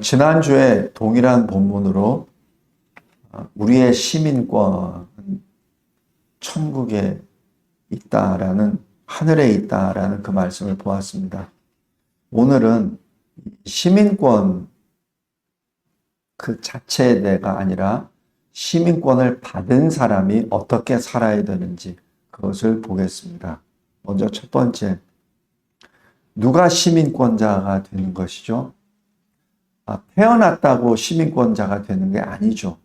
지난주에 동일한 본문으로 우리의 시민권은 천국에 있다라는, 하늘에 있다라는 그 말씀을 보았습니다. 오늘은 시민권 그 자체에 대해가 아니라 시민권을 받은 사람이 어떻게 살아야 되는지 그것을 보겠습니다. 먼저 첫 번째, 누가 시민권자가 되는 것이죠? 태어났다고 시민권자가 되는 게 아니죠.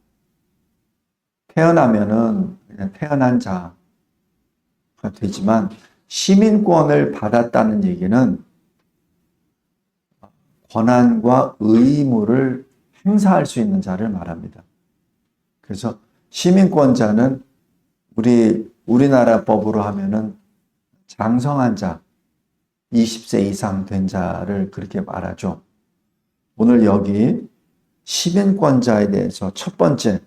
태어나면은 그냥 태어난 자가 되지만 시민권을 받았다는 얘기는 권한과 의무를 행사할 수 있는 자를 말합니다. 그래서 시민권자는 우리나라 법으로 하면은 장성한 자, 20세 이상 된 자를 그렇게 말하죠. 오늘 여기 시민권자에 대해서 첫 번째,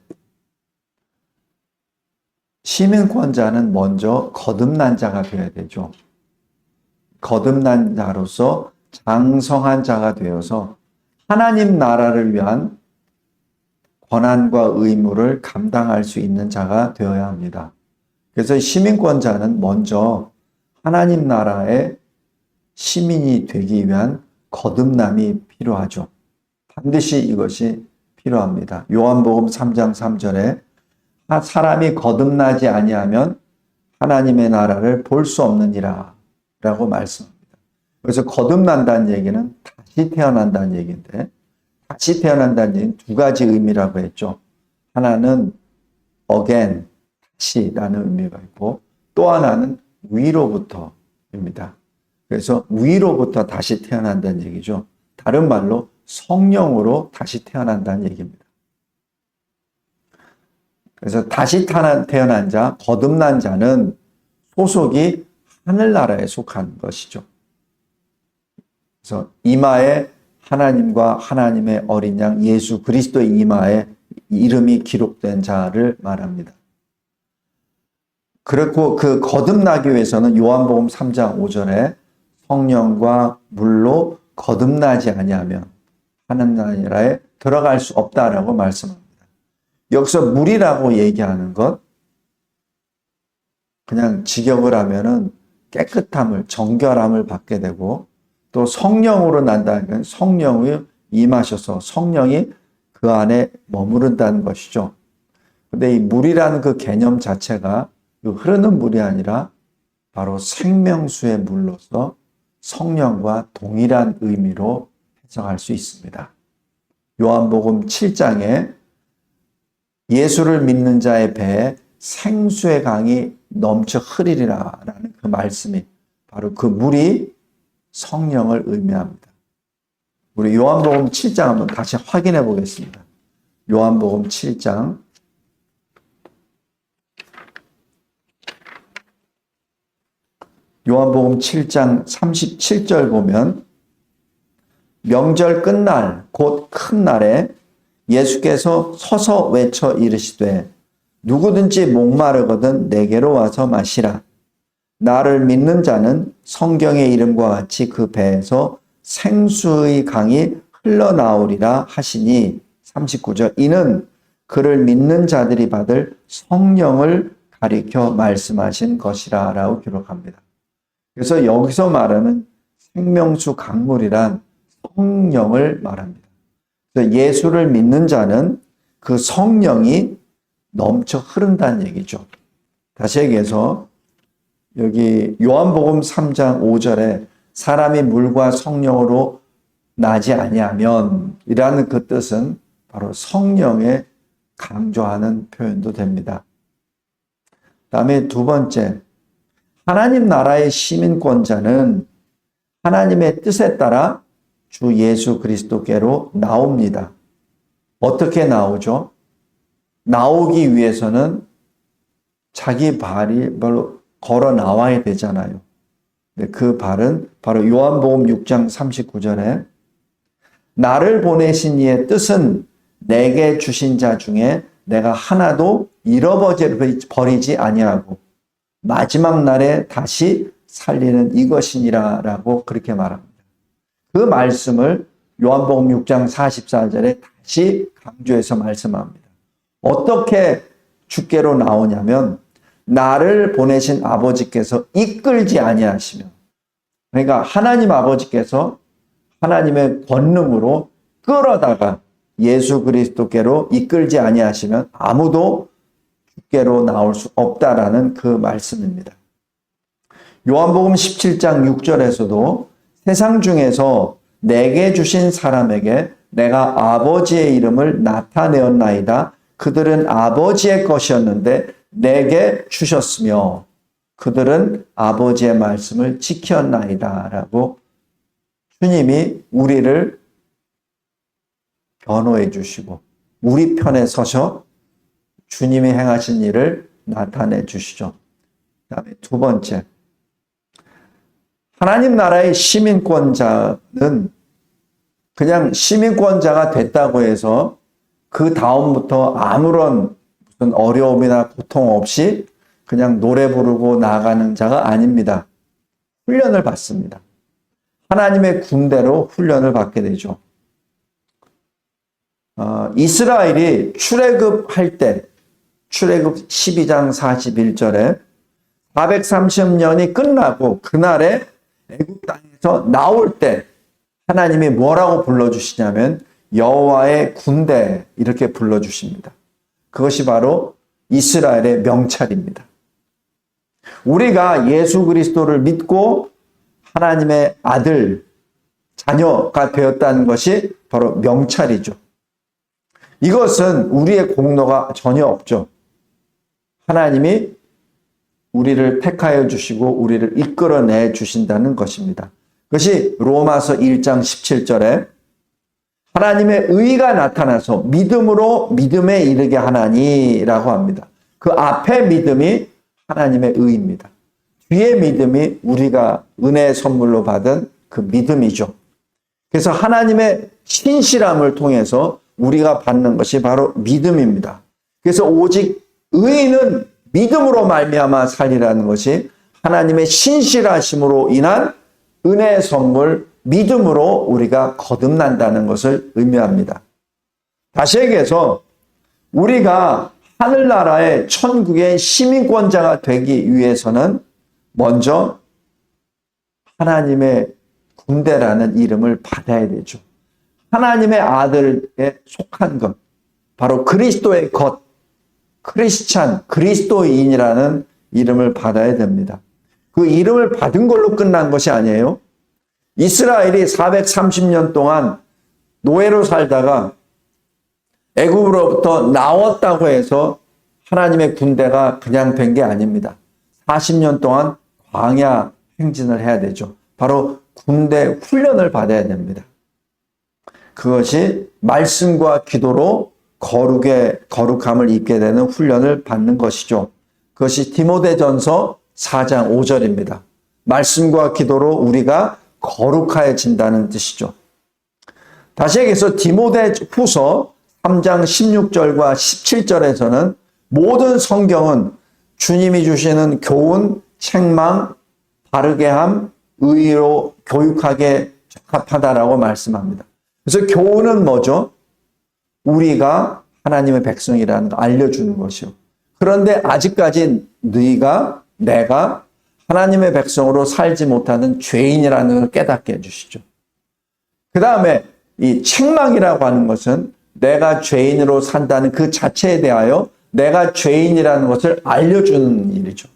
시민권자는 먼저 거듭난 자가 되어야 되죠. 거듭난 자로서 장성한 자가 되어서 하나님 나라를 위한 권한과 의무를 감당할 수 있는 자가 되어야 합니다. 그래서 시민권자는 먼저 하나님 나라의 시민이 되기 위한 거듭남이 필요하죠. 반드시 이것이 필요합니다. 요한복음 3장 3절에 사람이 거듭나지 아니하면 하나님의 나라를 볼 수 없느니라 라고 말씀합니다. 그래서 거듭난다는 얘기는 다시 태어난다는 얘기인데, 다시 태어난다는 얘기는 두 가지 의미라고 했죠. 하나는 again, 다시라는 의미가 있고, 또 하나는 위로부터입니다. 그래서 위로부터 다시 태어난다는 얘기죠. 다른 말로 성령으로 다시 태어난다는 얘기입니다. 그래서 다시 태어난 자, 거듭난 자는 소속이 하늘나라에 속한 것이죠. 그래서 이마에 하나님과 하나님의 어린 양 예수 그리스도의 이마에 이름이 기록된 자를 말합니다. 그렇고 그 거듭나기 위해서는 요한복음 3장 5절에 성령과 물로 거듭나지 아니하면 하늘나라에 들어갈 수 없다라고 말씀합니다. 여기서 물이라고 얘기하는 것, 그냥 직역을 하면은 깨끗함을, 정결함을 받게 되고, 또 성령으로 난다는 성령이 임하셔서 성령이 그 안에 머무른다는 것이죠. 근데 이 물이라는 그 개념 자체가 흐르는 물이 아니라 바로 생명수의 물로서 성령과 동일한 의미로 해석할 수 있습니다. 요한복음 7장에 예수를 믿는 자의 배에 생수의 강이 넘쳐 흐르리라 라는 그 말씀이 바로 그 물이 성령을 의미합니다. 우리 요한복음 7장 한번 다시 확인해 보겠습니다. 요한복음 7장 요한복음 7장 37절 보면 명절 끝날 곧 큰 날에 예수께서 서서 외쳐 이르시되 누구든지 목마르거든 내게로 와서 마시라. 나를 믿는 자는 성경의 이름과 같이 그 배에서 생수의 강이 흘러나오리라 하시니 39절 이는 그를 믿는 자들이 받을 성령을 가리켜 말씀하신 것이라 라고 기록합니다. 그래서 여기서 말하는 생명수 강물이란 성령을 말합니다. 그래서 예수를 믿는 자는 그 성령이 넘쳐 흐른다는 얘기죠. 다시 얘기해서 여기 요한복음 3장 5절에 사람이 물과 성령으로 나지 아니하면 이라는 그 뜻은 바로 성령에 강조하는 표현도 됩니다. 다음에 두 번째, 하나님 나라의 시민권자는 하나님의 뜻에 따라 주 예수 그리스도께로 나옵니다. 어떻게 나오죠? 나오기 위해서는 자기 발이 걸어 나와야 되잖아요. 그 발은 바로 요한복음 6장 39절에 나를 보내신 이의 뜻은 내게 주신 자 중에 내가 하나도 잃어버리지 아니하고 마지막 날에 다시 살리는 이것이니라 라고 그렇게 말합니다. 그 말씀을 요한복음 6장 44절에 다시 강조해서 말씀합니다. 어떻게 주께로 나오냐면 나를 보내신 아버지께서 이끌지 아니하시며, 그러니까 하나님 아버지께서 하나님의 권능으로 끌어다가 예수 그리스도께로 이끌지 아니하시면 아무도 주께로 나올 수 없다라는 그 말씀입니다. 요한복음 17장 6절에서도 세상 중에서 내게 주신 사람에게 내가 아버지의 이름을 나타내었나이다. 그들은 아버지의 것이었는데 내게 주셨으며 그들은 아버지의 말씀을 지켰나이다. 라고 주님이 우리를 변호해 주시고 우리 편에 서셔 주님이 행하신 일을 나타내 주시죠. 그다음에 두 번째, 하나님 나라의 시민권자는 그냥 시민권자가 됐다고 해서 그 다음부터 아무런 무슨 어려움이나 고통 없이 그냥 노래 부르고 나가는 자가 아닙니다. 훈련을 받습니다. 하나님의 군대로 훈련을 받게 되죠. 이스라엘이 출애굽할 때, 출애굽 12장 41절에 430년이 끝나고 그날에 애굽 땅에서 나올 때 하나님이 뭐라고 불러주시냐면 여호와의 군대 이렇게 불러주십니다. 그것이 바로 이스라엘의 명찰입니다. 우리가 예수 그리스도를 믿고 하나님의 아들, 자녀가 되었다는 것이 바로 명찰이죠. 이것은 우리의 공로가 전혀 없죠. 하나님이 우리를 택하여 주시고 우리를 이끌어내 주신다는 것입니다. 그것이 로마서 1장 17절에 하나님의 의가 나타나서 믿음으로 믿음에 이르게 하나니라고 합니다. 그 앞에 믿음이 하나님의 의입니다. 뒤에 믿음이 우리가 은혜의 선물로 받은 그 믿음이죠. 그래서 하나님의 신실함을 통해서 우리가 받는 것이 바로 믿음입니다. 그래서 오직 의인은 믿음으로 말미암아 살리라는 것이 하나님의 신실하심으로 인한 은혜의 선물, 믿음으로 우리가 거듭난다는 것을 의미합니다. 다시 얘기해서 우리가 하늘나라의 천국의 시민권자가 되기 위해서는 먼저 하나님의 군대라는 이름을 받아야 되죠. 하나님의 아들에 속한 것, 바로 그리스도의 것, 크리스찬, 그리스도인이라는 이름을 받아야 됩니다. 그 이름을 받은 걸로 끝난 것이 아니에요. 이스라엘이 430년 동안 노예로 살다가 애굽으로부터 나왔다고 해서 하나님의 군대가 그냥 된 게 아닙니다. 40년 동안 광야 행진을 해야 되죠. 바로 군대 훈련을 받아야 됩니다. 그것이 말씀과 기도로 거룩함을 입게 되는 훈련을 받는 것이죠. 그것이 디모데전서 4장 5절입니다. 말씀과 기도로 우리가 거룩해진다는 뜻이죠. 다시 얘기해서 디모데후서 3장 16절과 17절에서는 모든 성경은 주님이 주시는 교훈, 책망, 바르게 함, 의로 교육하게 적합하다라고 말씀합니다. 그래서 교훈은 뭐죠? 우리가 하나님의 백성이라는 걸 알려주는 것이요. 그런데 아직까지 너희가, 내가 하나님의 백성으로 살지 못하는 죄인이라는 걸 깨닫게 해주시죠. 그 다음에 이 책망이라고 하는 것은 내가 죄인으로 산다는 그 자체에 대하여 내가 죄인이라는 것을 알려주는 일이죠.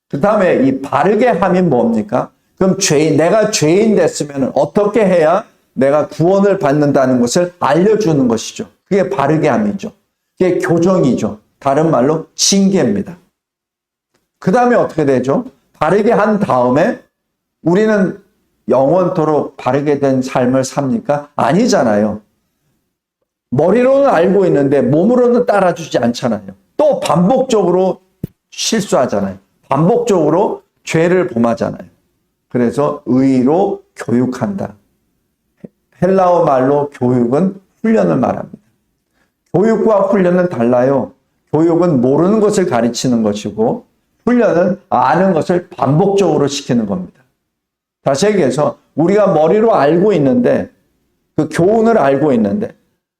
그 다음에 이 바르게 함이 뭡니까? 그럼 내가 죄인 됐으면 어떻게 해야 내가 구원을 받는다는 것을 알려주는 것이죠. 그게 바르게 함이죠. 그게 교정이죠. 다른 말로 징계입니다. 그 다음에 어떻게 되죠? 바르게 한 다음에 우리는 영원토록 바르게 된 삶을 삽니까? 아니잖아요. 머리로는 알고 있는데 몸으로는 따라주지 않잖아요. 또 반복적으로 실수하잖아요. 반복적으로 죄를 범하잖아요. 그래서 의로 교육한다. 헬라어 말로 교육은 훈련을 말합니다. 교육과 훈련은 달라요. 교육은 모르는 것을 가르치는 것이고 훈련은 아는 것을 반복적으로 시키는 겁니다. 다시 얘기해서 우리가 머리로 알고 있는데 그 교훈을 알고 있는데,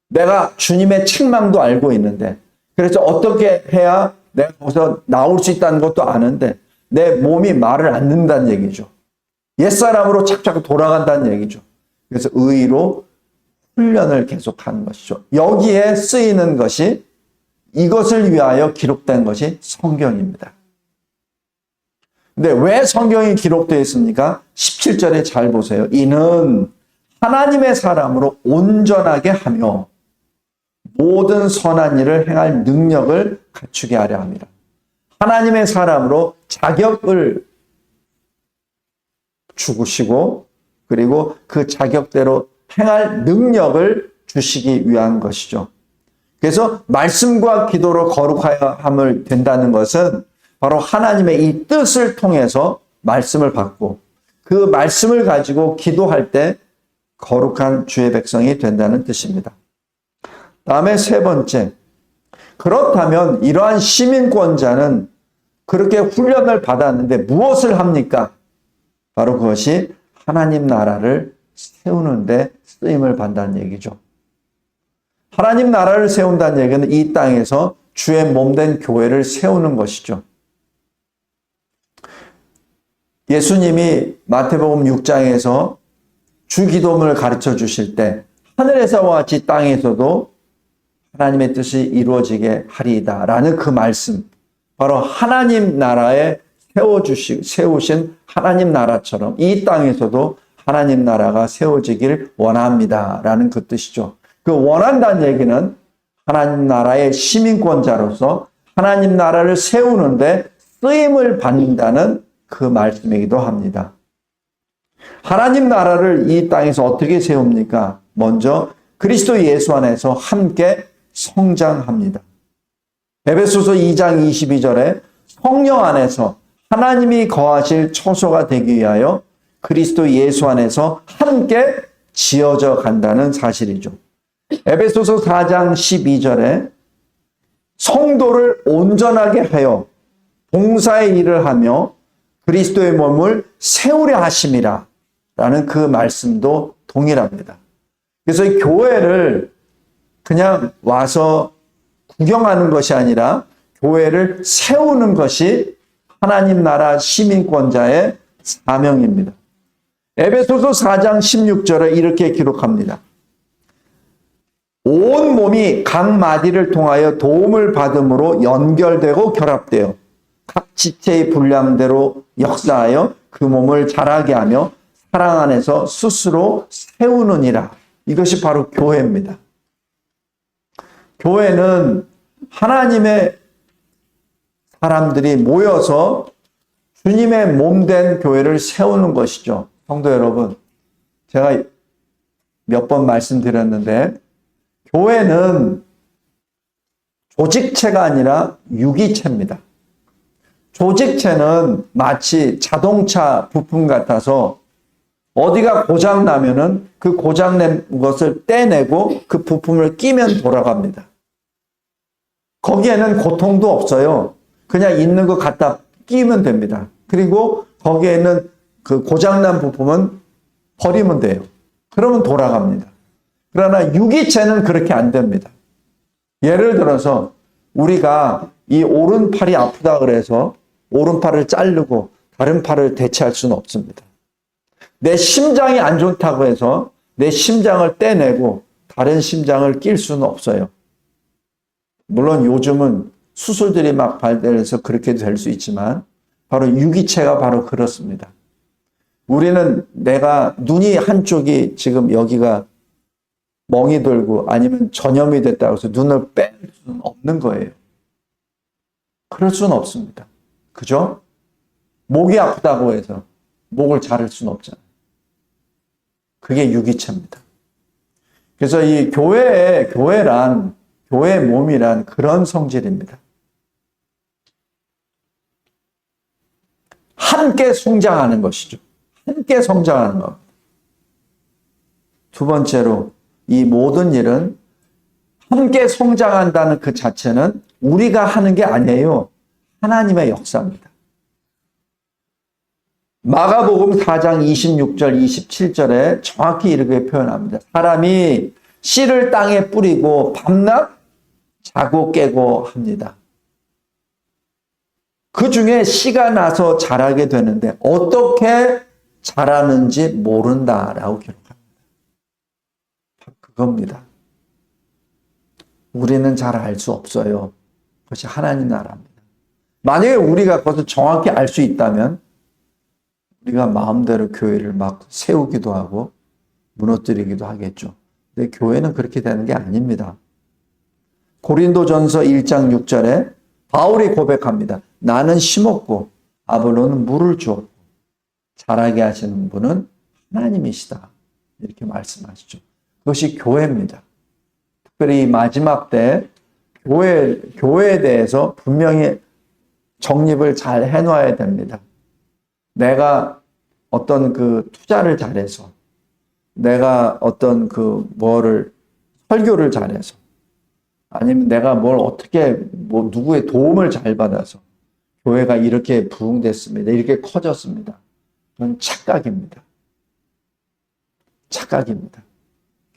내가 주님의 책망도 알고 있는데, 그래서 어떻게 해야 내가 거기서 나올 수 있다는 것도 아는데 내 몸이 말을 안 듣는다는 얘기죠. 옛사람으로 착착 돌아간다는 얘기죠. 그래서 의로 훈련을 계속하는 것이죠. 여기에 쓰이는 것이, 이것을 위하여 기록된 것이 성경입니다. 근데 왜 성경이 기록되어 있습니까? 17절에 잘 보세요. 이는 하나님의 사람으로 온전하게 하며 모든 선한 일을 행할 능력을 갖추게 하려 합니다. 하나님의 사람으로 자격을 주시고 그리고 그 자격대로 행할 능력을 주시기 위한 것이죠. 그래서 말씀과 기도로 거룩하여 함을 된다는 것은 바로 하나님의 이 뜻을 통해서 말씀을 받고 그 말씀을 가지고 기도할 때 거룩한 주의 백성이 된다는 뜻입니다. 다음에 세 번째, 그렇다면 이러한 시민권자는 그렇게 훈련을 받았는데 무엇을 합니까? 바로 그것이 하나님 나라를 세우는데 쓰임을 받는다는 얘기죠. 하나님 나라를 세운다는 얘기는 이 땅에서 주의 몸된 교회를 세우는 것이죠. 예수님이 마태복음 6장에서 주기도문을 가르쳐 주실 때 하늘에서와 같이 땅에서도 하나님의 뜻이 이루어지게 하리이다 라는 그 말씀, 바로 하나님 나라에 세우신 하나님 나라처럼 이 땅에서도 하나님 나라가 세워지길 원합니다 라는 그 뜻이죠. 그 원한다는 얘기는 하나님 나라의 시민권자로서 하나님 나라를 세우는데 쓰임을 받는다는 그 말씀이기도 합니다. 하나님 나라를 이 땅에서 어떻게 세웁니까? 먼저 그리스도 예수 안에서 함께 성장합니다. 에베소서 2장 22절에 성령 안에서 하나님이 거하실 처소가 되기 위하여 그리스도 예수 안에서 함께 지어져 간다는 사실이죠. 에베소서 4장 12절에 성도를 온전하게 하여 봉사의 일을 하며 그리스도의 몸을 세우려 하심이라 라는 그 말씀도 동일합니다. 그래서 이 교회를 그냥 와서 구경하는 것이 아니라 교회를 세우는 것이 하나님 나라 시민권자의 사명입니다. 에베소서 4장 16절에 이렇게 기록합니다. 온 몸이 각 마디를 통하여 도움을 받음으로 연결되고 결합되어 각 지체의 분량대로 역사하여 그 몸을 자라게 하며 사랑 안에서 스스로 세우느니라. 이것이 바로 교회입니다. 교회는 하나님의 사람들이 모여서 주님의 몸된 교회를 세우는 것이죠. 성도 여러분, 제가 몇 번 말씀드렸는데 교회는 조직체가 아니라 유기체입니다. 조직체는 마치 자동차 부품 같아서 어디가 고장나면은 그 고장낸 것을 떼내고 그 부품을 끼면 돌아갑니다. 거기에는 고통도 없어요. 그냥 있는 거 갖다 끼면 됩니다. 그리고 거기에 있는 그 고장난 부품은 버리면 돼요. 그러면 돌아갑니다. 그러나 유기체는 그렇게 안 됩니다. 예를 들어서 우리가 이 오른팔이 아프다 그래서 오른팔을 자르고 다른 팔을 대체할 수는 없습니다. 내 심장이 안 좋다고 해서 내 심장을 떼내고 다른 심장을 낄 수는 없어요. 물론 요즘은 수술들이 막 발달해서 그렇게 될 수 있지만 바로 유기체가 바로 그렇습니다. 우리는 내가 눈이 한쪽이 지금 여기가 멍이 들고 아니면 전염이 됐다고 해서 눈을 뺄 수는 없는 거예요. 그럴 수는 없습니다. 그죠? 목이 아프다고 해서 목을 자를 수는 없잖아요. 그게 유기체입니다. 그래서 이 교회의 몸이란 그런 성질입니다. 함께 성장하는 것이죠. 함께 성장하는 것. 두 번째로 이 모든 일은 함께 성장한다는 그 자체는 우리가 하는 게 아니에요. 하나님의 역사입니다. 마가복음 4장 26절, 27절에 정확히 이렇게 표현합니다. 사람이 씨를 땅에 뿌리고 밤낮 자고 깨고 합니다. 그 중에 씨가 나서 자라게 되는데 어떻게 자라는지 모른다라고 기록합니다. 그겁니다. 우리는 잘 알 수 없어요. 그것이 하나님 나라입니다. 만약에 우리가 그것을 정확히 알 수 있다면 우리가 마음대로 교회를 막 세우기도 하고 무너뜨리기도 하겠죠. 근데 교회는 그렇게 되는 게 아닙니다. 고린도전서 1장 6절에 바울이 고백합니다. 나는 심었고 아볼로는 물을 주었고 자라게 하시는 분은 하나님이시다. 이렇게 말씀하시죠. 그것이 교회입니다. 특별히 마지막 때 교회에 대해서 분명히 정립을 잘 해놔야 됩니다. 내가 어떤 그 투자를 잘해서, 내가 어떤 그 설교를 잘해서, 아니면 내가 뭘 어떻게 누구의 도움을 잘 받아서 교회가 이렇게 부흥됐습니다. 이렇게 커졌습니다. 그건 착각입니다. 착각입니다.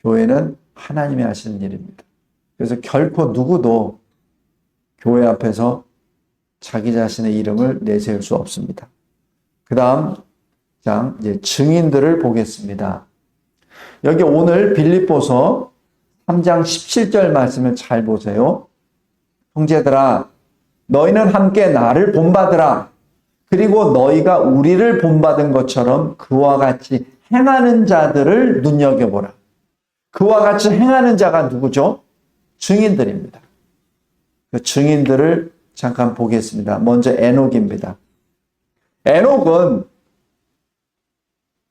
교회는 하나님이 하시는 일입니다. 그래서 결코 누구도 교회 앞에서 자기 자신의 이름을 내세울 수 없습니다. 그 다음 장, 이제 증인들을 보겠습니다. 여기 오늘 빌립보서 3장 17절 말씀을 잘 보세요. 형제들아, 너희는 함께 나를 본받으라. 그리고 너희가 우리를 본받은 것처럼 그와 같이 행하는 자들을 눈여겨보라. 그와 같이 행하는 자가 누구죠? 증인들입니다. 그 증인들을 잠깐 보겠습니다. 먼저 에녹입니다. 에녹은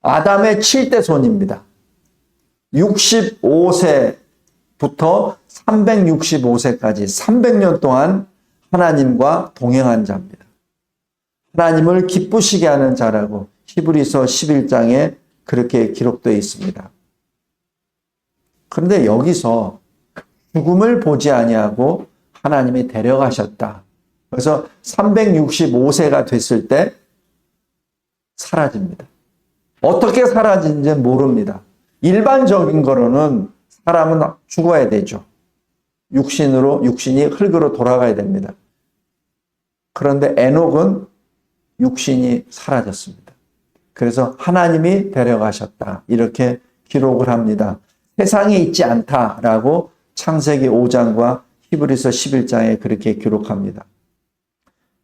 아담의 7대 손입니다. 65세부터 365세까지 300년 동안 하나님과 동행한 자입니다. 하나님을 기쁘시게 하는 자라고 히브리서 11장에 그렇게 기록되어 있습니다. 그런데 여기서 죽음을 보지 아니하고 하나님이 데려가셨다. 그래서 365세가 됐을 때 사라집니다. 어떻게 사라진지는 모릅니다. 일반적인 거로는 사람은 죽어야 되죠. 육신이 흙으로 돌아가야 됩니다. 그런데 에녹은 육신이 사라졌습니다. 그래서 하나님이 데려가셨다. 이렇게 기록을 합니다. 세상에 있지 않다라고 창세기 5장과 히브리서 11장에 그렇게 기록합니다.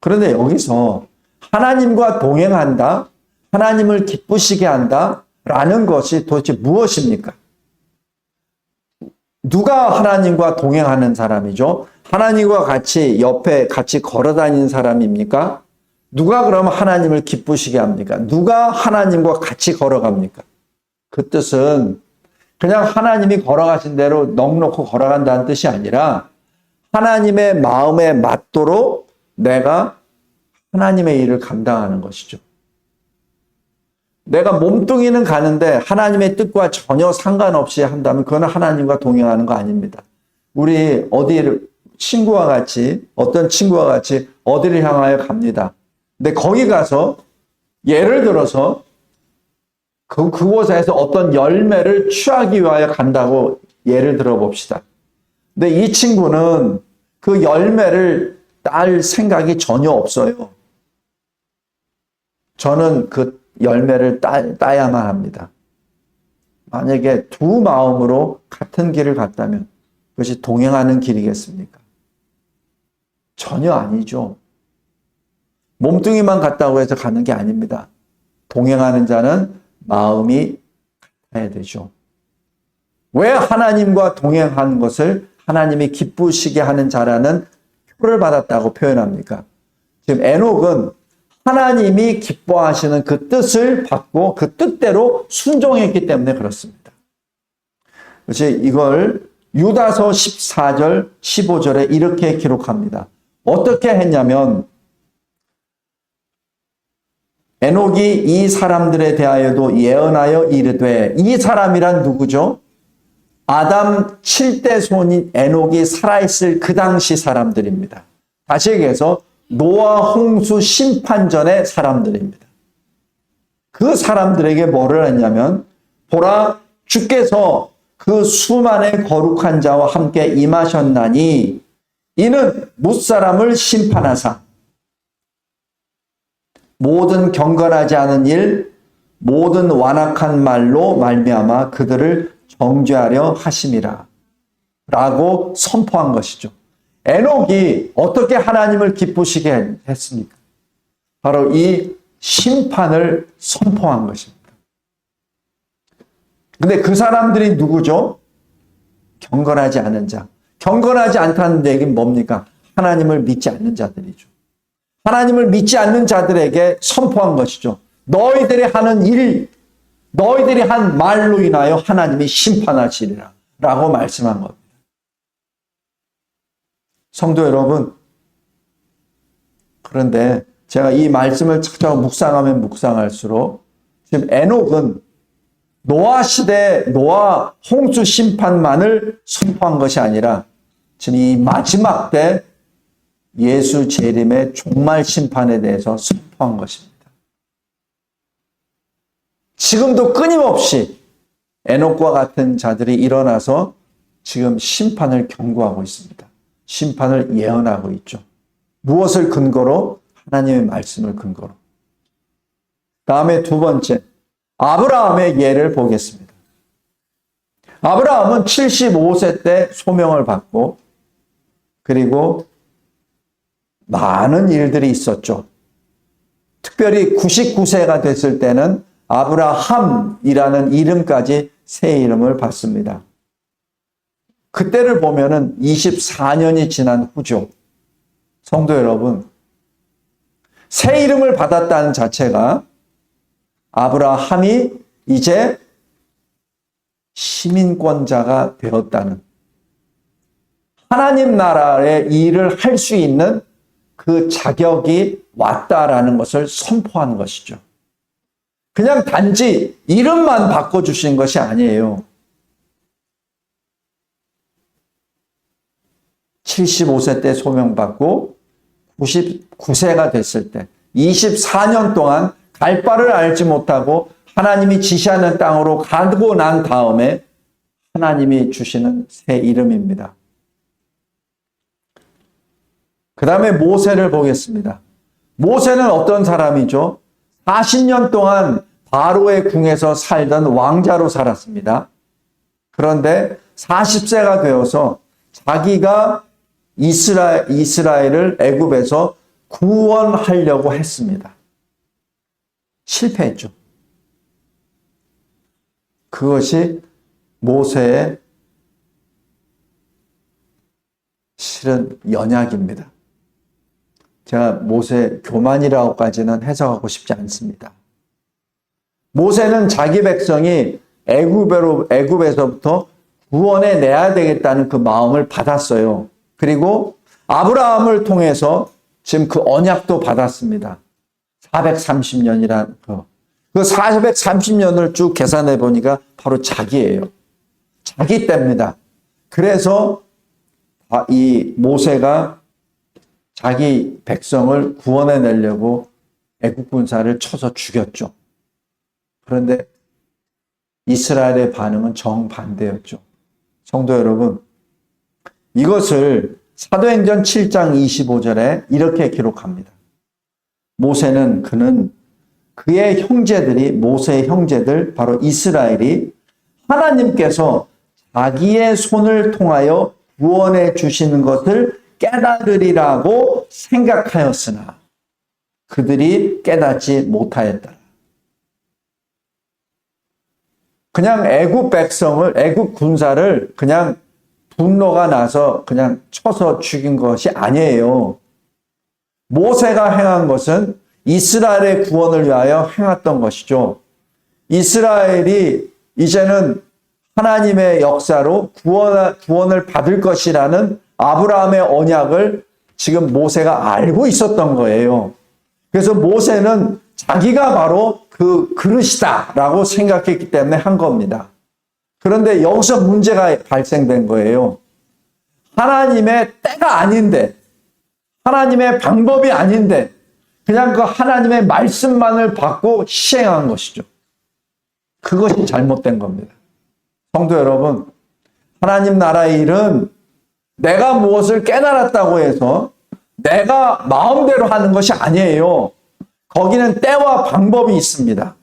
그런데 여기서 하나님과 동행한다, 하나님을 기쁘시게 한다 라는 것이 도대체 무엇입니까? 누가 하나님과 동행하는 사람이죠? 하나님과 같이 옆에 같이 걸어다니는 사람입니까? 누가 그러면 하나님을 기쁘시게 합니까? 누가 하나님과 같이 걸어갑니까? 그 뜻은 그냥 하나님이 걸어가신 대로 넋놓고 걸어간다는 뜻이 아니라 하나님의 마음에 맞도록 내가 하나님의 일을 감당하는 것이죠. 내가 몸뚱이는 가는데 하나님의 뜻과 전혀 상관없이 한다면 그건 하나님과 동행하는 거 아닙니다. 우리 어떤 친구와 같이 어디를 향하여 갑니다. 근데 거기 가서 예를 들어서 그곳에서 어떤 열매를 취하기 위하여 간다고 예를 들어 봅시다. 근데 이 친구는 그 열매를 딸 생각이 전혀 없어요. 저는 그 열매를 따야만 합니다. 만약에 두 마음으로 같은 길을 갔다면 그것이 동행하는 길이겠습니까? 전혀 아니죠. 몸뚱이만 같다고 해서 가는 게 아닙니다. 동행하는 자는 마음이 같아야 되죠. 왜 하나님과 동행하는 것을 하나님이 기쁘시게 하는 자라는 표를 받았다고 표현합니까? 지금 에녹은 하나님이 기뻐하시는 그 뜻을 받고 그 뜻대로 순종했기 때문에 그렇습니다. 그래서 이걸 유다서 14절, 15절에 이렇게 기록합니다. 어떻게 했냐면 에녹이 이 사람들에 대하여도 예언하여 이르되, 이 사람이란 누구죠? 아담 7대 손인 에녹이 살아있을 그 당시 사람들입니다. 다시 얘기해서 노아 홍수 심판전의 사람들입니다. 그 사람들에게 뭐를 했냐면, 보라, 주께서 그 수많은 거룩한 자와 함께 임하셨나니 이는 뭇사람을 심판하사 모든 경건하지 않은 일, 모든 완악한 말로 말미암아 그들을 정죄하려 하심이라 라고 선포한 것이죠. 에녹이 어떻게 하나님을 기쁘시게 했습니까? 바로 이 심판을 선포한 것입니다. 근데 그 사람들이 누구죠? 경건하지 않은 자. 경건하지 않다는 얘기는 뭡니까? 하나님을 믿지 않는 자들이죠. 하나님을 믿지 않는 자들에게 선포한 것이죠. 너희들이 하는 일, 너희들이 한 말로 인하여 하나님이 심판하시리라 라고 말씀한 겁니다. 성도 여러분, 그런데 제가 이 말씀을 찾아 묵상하면 묵상할수록 지금 에녹은 노아 시대, 노아 홍수 심판만을 선포한 것이 아니라 지금 이 마지막 때 예수 재림의 종말 심판에 대해서 선포한 것입니다. 지금도 끊임없이 에녹과 같은 자들이 일어나서 지금 심판을 경고하고 있습니다. 심판을 예언하고 있죠. 무엇을 근거로? 하나님의 말씀을 근거로. 다음에 두 번째, 아브라함의 예를 보겠습니다. 아브라함은 75세 때 소명을 받고 그리고 많은 일들이 있었죠. 특별히 99세가 됐을 때는 아브라함이라는 이름까지 새 이름을 받습니다. 그때를 보면은 24년이 지난 후죠. 성도 여러분, 새 이름을 받았다는 자체가 아브라함이 이제 시민권자가 되었다는, 하나님 나라의 일을 할 수 있는 그 자격이 왔다라는 것을 선포하는 것이죠. 그냥 단지 이름만 바꿔주신 것이 아니에요. 75세 때 소명받고 99세가 됐을 때 24년 동안 갈 바를 알지 못하고 하나님이 지시하는 땅으로 가고 난 다음에 하나님이 주시는 새 이름입니다. 그 다음에 모세를 보겠습니다. 모세는 어떤 사람이죠? 40년 동안 바로의 궁에서 살던 왕자로 살았습니다. 그런데 40세가 되어서 자기가 이스라엘을 애굽에서 구원하려고 했습니다. 실패했죠. 그것이 모세의 실은 연약입니다. 제가 모세 교만이라고까지는 해석하고 싶지 않습니다. 모세는 자기 백성이 애굽에서부터 구원해 내야 되겠다는 그 마음을 받았어요. 그리고 아브라함을 통해서 지금 그 언약도 받았습니다. 430년이란 그 430년을 쭉 계산해 보니까 바로 자기예요. 자기 때입니다. 그래서 이 모세가 자기 백성을 구원해 내려고 애국 군사를 쳐서 죽였죠. 그런데 이스라엘의 반응은 정반대였죠. 성도 여러분, 이것을 사도행전 7장 25절에 이렇게 기록합니다. 그는 그의 형제들이, 모세의 형제들, 바로 이스라엘이 하나님께서 자기의 손을 통하여 구원해 주시는 것을 깨달으리라고 생각하였으나 그들이 깨닫지 못하였더라. 그냥 애국 군사를 그냥 분노가 나서 그냥 쳐서 죽인 것이 아니에요. 모세가 행한 것은 이스라엘의 구원을 위하여 행했던 것이죠. 이스라엘이 이제는 하나님의 역사로 구원을 받을 것이라는 아브라함의 언약을 지금 모세가 알고 있었던 거예요. 그래서 모세는 자기가 바로 그 그릇이다라고 생각했기 때문에 한 겁니다. 그런데 여기서 문제가 발생된 거예요. 하나님의 때가 아닌데, 하나님의 방법이 아닌데, 그냥 그 하나님의 말씀만을 받고 시행한 것이죠. 그것이 잘못된 겁니다. 성도 여러분, 하나님 나라의 일은 내가 무엇을 깨달았다고 해서 내가 마음대로 하는 것이 아니에요. 거기는 때와 방법이 있습니다.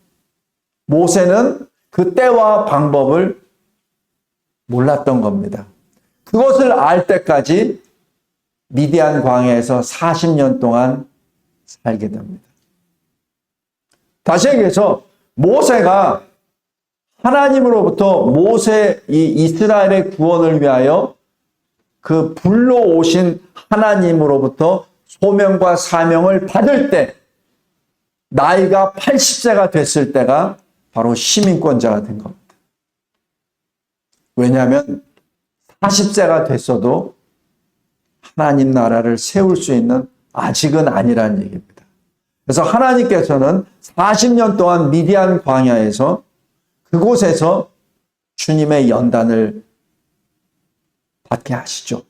모세는 그 때와 방법을 몰랐던 겁니다. 그것을 알 때까지 미디안 광야에서 40년 동안 살게 됩니다. 다시 얘기해서 모세가 하나님으로부터 이 이스라엘의 구원을 위하여 그 불러오신 하나님으로부터 소명과 사명을 받을 때 나이가 80세가 됐을 때가 바로 시민권자가 된 겁니다. 왜냐하면 40세가 됐어도 하나님 나라를 세울 수 있는 아직은 아니라는 얘기입니다. 그래서 하나님께서는 40년 동안 미디안 광야에서 그곳에서 주님의 연단을 받게 하시죠.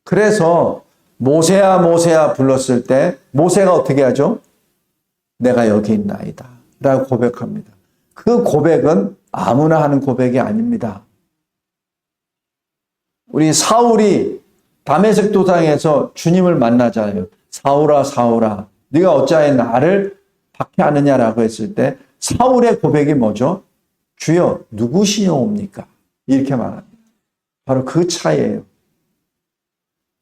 그래서 모세야 모세야 불렀을 때 모세가 어떻게 하죠? 내가 여기 있나이다 라고 고백합니다. 그 고백은 아무나 하는 고백이 아닙니다. 우리 사울이 다메섹 도상에서 주님을 만나잖아요. 사울아 사울아 네가 어찌하여 나를 박해하느냐라고 했을 때 사울의 고백이 뭐죠? 주여 누구시옵니까? 이렇게 말합니다. 바로 그 차이예요.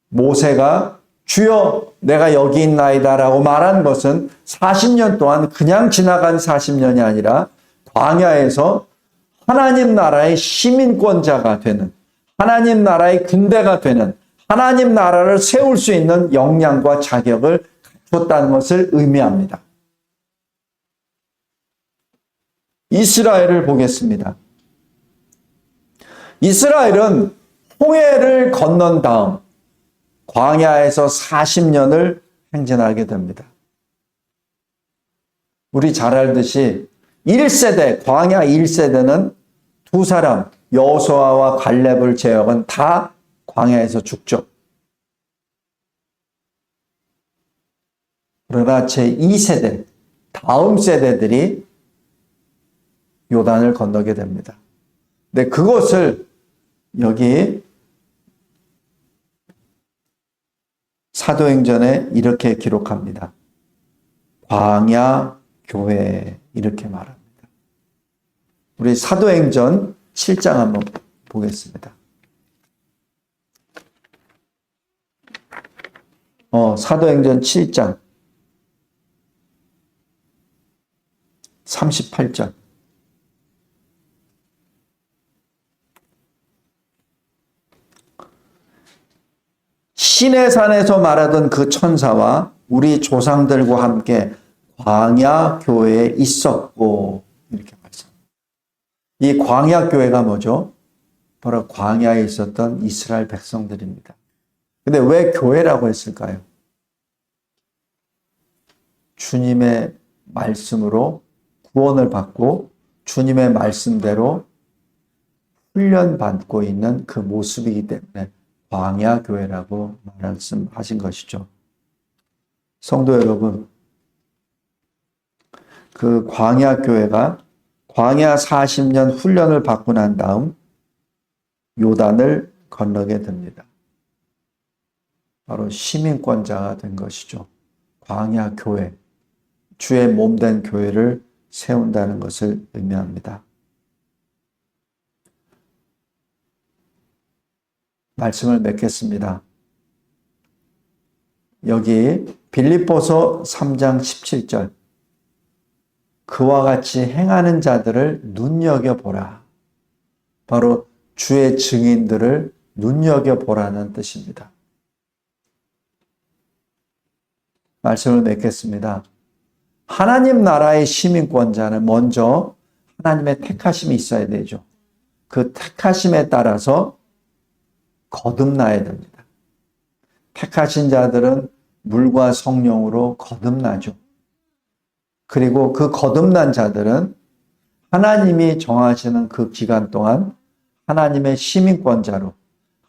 모세가 주여 내가 여기 있나이다 라고 말한 것은 40년 동안 그냥 지나간 40년이 아니라 광야에서 하나님 나라의 시민권자가 되는, 하나님 나라의 군대가 되는, 하나님 나라를 세울 수 있는 역량과 자격을 갖췄다는 것을 의미합니다. 이스라엘을 보겠습니다. 이스라엘은 홍해를 건넌 다음 광야에서 40년을 행진하게 됩니다. 우리 잘 알듯이 1세대, 광야 1세대는 두 사람, 여호수아와 갈렙을 제외하고는 다 광야에서 죽죠. 그러나 제2세대, 다음 세대들이 요단을 건너게 됩니다. 근데 그것을 여기 사도행전에 이렇게 기록합니다. 광야 교회 이렇게 말합니다. 우리 사도행전 7장 한번 보겠습니다. 사도행전 7장 38절. 시내산에서 말하던 그 천사와 우리 조상들과 함께 광야 교회에 있었고 이렇게 말씀합니다. 이 광야 교회가 뭐죠? 바로 광야에 있었던 이스라엘 백성들입니다. 근데 왜 교회라고 했을까요? 주님의 말씀으로 구원을 받고 주님의 말씀대로 훈련받고 있는 그 모습이기 때문에 광야 교회라고 말씀하신 것이죠. 성도 여러분, 그 광야 교회가 광야 40년 훈련을 받고 난 다음 요단을 건너게 됩니다. 바로 시민권자가 된 것이죠. 광야 교회, 주의 몸된 교회를 세운다는 것을 의미합니다. 말씀을 맺겠습니다. 여기 빌립보서 3장 17절. 그와 같이 행하는 자들을 눈여겨보라. 바로 주의 증인들을 눈여겨보라는 뜻입니다. 말씀을 맺겠습니다. 하나님 나라의 시민권자는 먼저 하나님의 택하심이 있어야 되죠. 그 택하심에 따라서 거듭나야 됩니다. 택하신 자들은 물과 성령으로 거듭나죠. 그리고 그 거듭난 자들은 하나님이 정하시는 그 기간 동안 하나님의 시민권자로,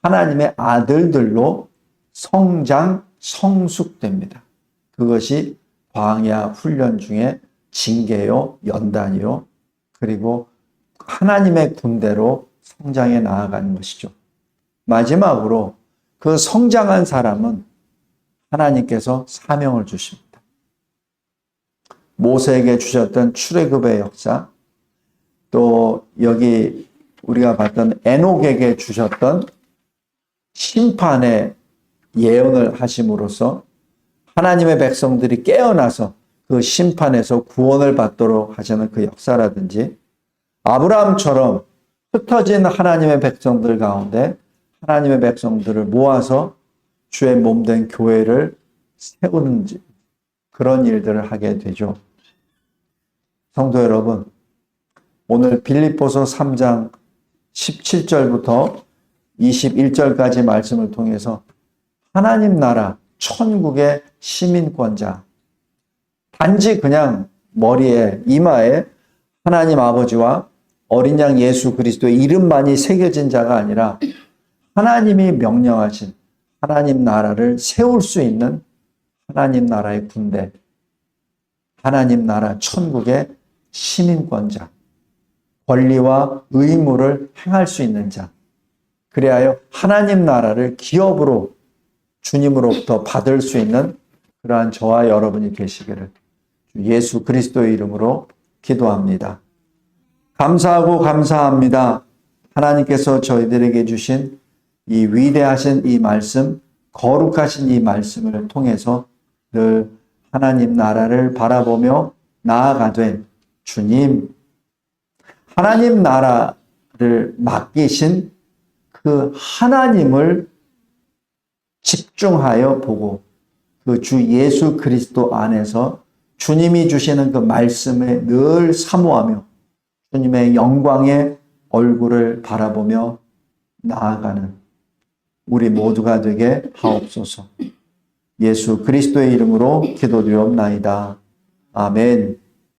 하나님의 아들들로 성장, 성숙됩니다. 그것이 광야 훈련 중에 징계요, 연단이요, 그리고 하나님의 군대로 성장해 나아가는 것이죠. 마지막으로 그 성장한 사람은 하나님께서 사명을 주십니다. 모세에게 주셨던 출애굽의 역사, 또 여기 우리가 봤던 에녹에게 주셨던 심판의 예언을 하심으로써 하나님의 백성들이 깨어나서 그 심판에서 구원을 받도록 하시는 그 역사라든지, 아브라함처럼 흩어진 하나님의 백성들 가운데 하나님의 백성들을 모아서 주의 몸된 교회를 세우는 그런 일들을 하게 되죠. 성도 여러분, 오늘 빌립보서 3장 17절부터 21절까지 말씀을 통해서 하나님 나라, 천국의 시민권자, 단지 그냥 머리에, 이마에 하나님 아버지와 어린 양 예수 그리스도의 이름만이 새겨진 자가 아니라 하나님이 명령하신 하나님 나라를 세울 수 있는 하나님 나라의 군대, 하나님 나라 천국의 시민권자, 권리와 의무를 행할 수 있는 자, 그리하여 하나님 나라를 기업으로 주님으로부터 받을 수 있는 그러한 저와 여러분이 되시기를 예수 그리스도의 이름으로 기도합니다. 감사하고 감사합니다. 하나님께서 저희들에게 주신 이 위대하신 이 말씀, 거룩하신 이 말씀을 통해서 늘 하나님 나라를 바라보며 나아가되, 주님, 하나님 나라를 맡기신 그 하나님을 집중하여 보고 그 주 예수 그리스도 안에서 주님이 주시는 그 말씀에 늘 사모하며 주님의 영광의 얼굴을 바라보며 나아가는 우리 모두가 되게 하옵소서. 예수 그리스도의 이름으로 기도드리옵나이다. 아멘.